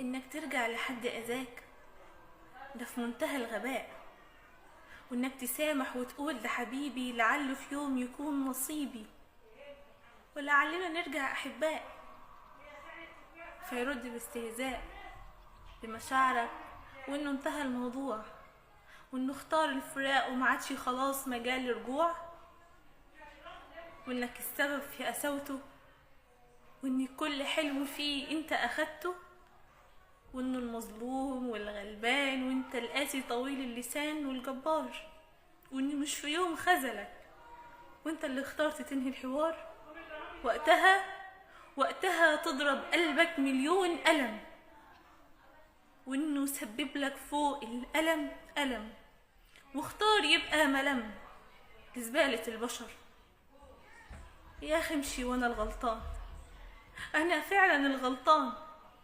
انك ترجع لحد اذاك ده في منتهى الغباء، وانك تسامح وتقول ده حبيبي لعله في يوم يكون نصيبي، ولعلنا نرجع احباء. فيرد باستهزاء بمشاعرك وانه انتهى الموضوع، وانه اختار الفراق ومعادش خلاص مجال لرجوع، وانك السبب في قساوته، وان كل حلم فيه انت اخدته، وانه المظلوم والغلبان وانت القاسي طويل اللسان والجبار، وانه مش في يوم خذلك وانت اللي اخترت تنهي الحوار. وقتها تضرب قلبك مليون ألم، وانه سبب لك فوق الألم ألم، واختار يبقى ملم لزبالة البشر. يا اخي امشي وانا الغلطان، انا فعلا الغلطان،